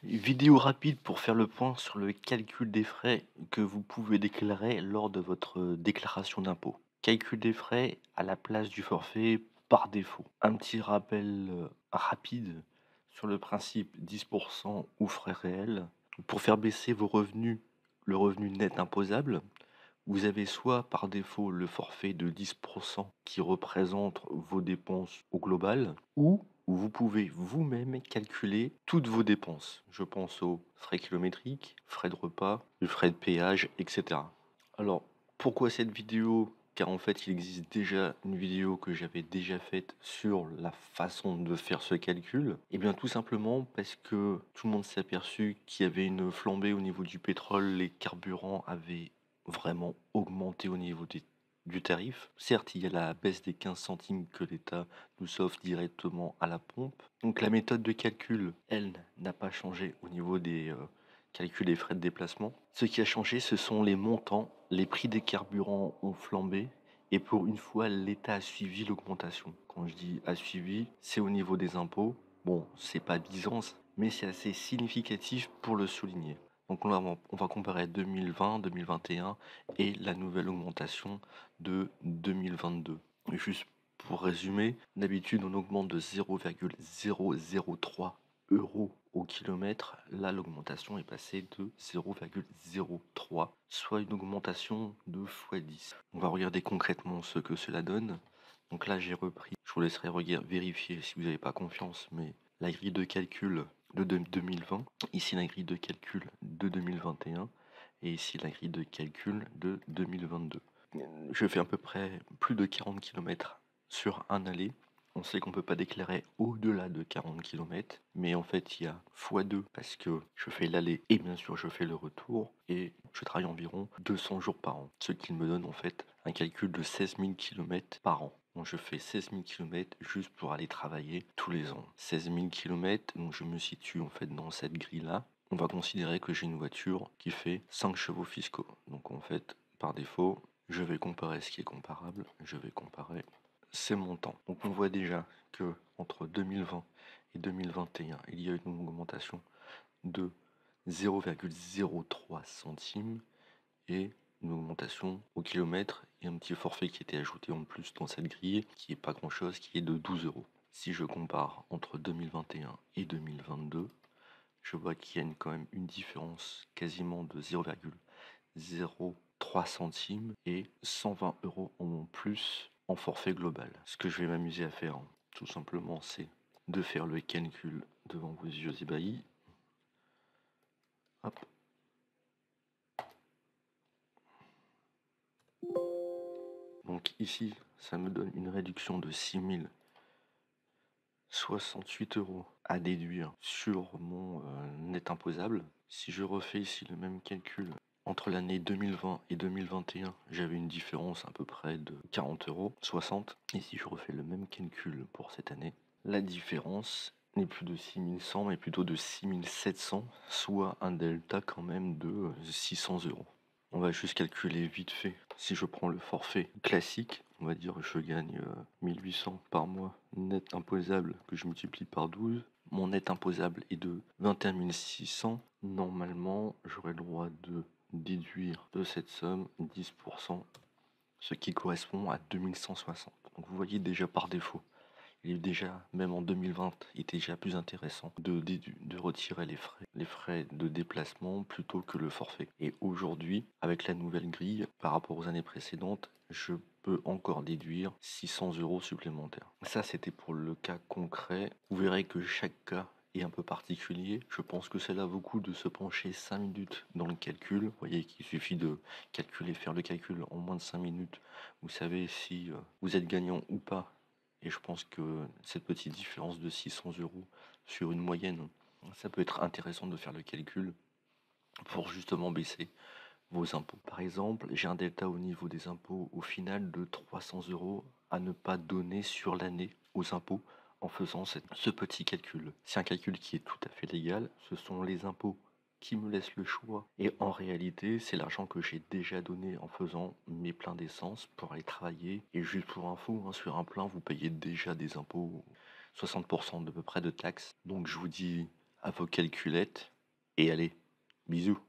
Vidéo rapide pour faire le point sur le calcul des frais que vous pouvez déclarer lors de votre déclaration d'impôt. Calcul des frais à la place du forfait par défaut. Un petit rappel rapide sur le principe 10% ou frais réels. Pour faire baisser vos revenus, le revenu net imposable, vous avez soit par défaut le forfait de 10% qui représente vos dépenses au global, ou vous pouvez vous-même calculer toutes vos dépenses. Je pense aux frais kilométriques, frais de repas, les frais de péage, etc. Alors, pourquoi cette vidéo? Car en fait, il existe déjà une vidéo que j'avais déjà faite sur la façon de faire ce calcul. Et bien tout simplement parce que tout le monde s'est aperçu qu'il y avait une flambée au niveau du pétrole, les carburants avaient vraiment augmenté au niveau du tarif. Certes, il y a la baisse des 15 centimes que l'État nous offre directement à la pompe. Donc la méthode de calcul, elle, n'a pas changé au niveau des calculs des frais de déplacement. Ce qui a changé, ce sont les montants. Les prix des carburants ont flambé. Et pour une fois, l'État a suivi l'augmentation. Quand je dis a suivi, c'est au niveau des impôts. Bon, c'est pas Byzance, mais c'est assez significatif pour le souligner. Donc on va comparer 2020, 2021 et la nouvelle augmentation de 2022. Juste pour résumer, d'habitude on augmente de 0,003 euros au kilomètre. Là, l'augmentation est passée de 0,03, soit une augmentation de x10. On va regarder concrètement ce que cela donne. Donc là, j'ai repris, je vous laisserai vérifier si vous n'avez pas confiance, mais la grille de calcul de 2020, ici la grille de calcul de 2021 et ici la grille de calcul de 2022. Je fais à peu près plus de 40 km sur un aller. On sait qu'on ne peut pas déclarer au-delà de 40 km, mais en fait il y a x2 parce que je fais l'aller et bien sûr je fais le retour et je travaille environ 200 jours par an, ce qui me donne en fait un calcul de 16 000 km par an. Donc je fais 16 000 km juste pour aller travailler tous les ans. 16 000 km, donc je me situe en fait dans cette grille-là. On va considérer que j'ai une voiture qui fait 5 chevaux fiscaux. Donc en fait, par défaut, je vais comparer ce qui est comparable. Je vais comparer ces montants. Donc on voit déjà que entre 2020 et 2021, il y a une augmentation de 0,03 centimes et une augmentation au kilomètre et un petit forfait qui était ajouté en plus dans cette grille qui est pas grand chose, qui est de 12 euros. Si je compare entre 2021 et 2022, je vois qu'il y a quand même une différence quasiment de 0,03 centimes et 120 euros en plus en forfait global. Ce que je vais m'amuser à faire, tout simplement, c'est de faire le calcul devant vos yeux ébahis. Hop. Donc ici, ça me donne une réduction de 6068 euros à déduire sur mon net imposable. Si je refais ici le même calcul, entre l'année 2020 et 2021, j'avais une différence à peu près de 40 euros, 60. Et si je refais le même calcul pour cette année, la différence n'est plus de 6100 mais plutôt de 6700, soit un delta quand même de 600 euros. On va juste calculer vite fait. Si je prends le forfait classique, on va dire que je gagne 1800 par mois net imposable que je multiplie par 12. Mon net imposable est de 21 600. Normalement, j'aurai le droit de déduire de cette somme 10%, ce qui correspond à 2160. Donc vous voyez déjà par défaut. Il est déjà, même en 2020, il était déjà plus intéressant de retirer les frais de déplacement plutôt que le forfait. Et aujourd'hui, avec la nouvelle grille, par rapport aux années précédentes, je peux encore déduire 600 euros supplémentaires. Ça, c'était pour le cas concret. Vous verrez que chaque cas est un peu particulier. Je pense que cela vaut le coup de se pencher 5 minutes dans le calcul. Vous voyez qu'il suffit de calculer, faire le calcul en moins de 5 minutes. Vous savez si vous êtes gagnant ou pas. Et je pense que cette petite différence de 600 euros sur une moyenne, ça peut être intéressant de faire le calcul pour justement baisser vos impôts. Par exemple, j'ai un delta au niveau des impôts au final de 300 euros à ne pas donner sur l'année aux impôts en faisant ce petit calcul. C'est un calcul qui est tout à fait légal. Ce sont les impôts qui me laissent le choix. Et en réalité, c'est l'argent que j'ai déjà donné en faisant mes pleins d'essence pour aller travailler. Et juste pour info, sur un plein, vous payez déjà des impôts, 60% de peu près de taxes. Donc je vous dis à vos calculettes, et allez, bisous.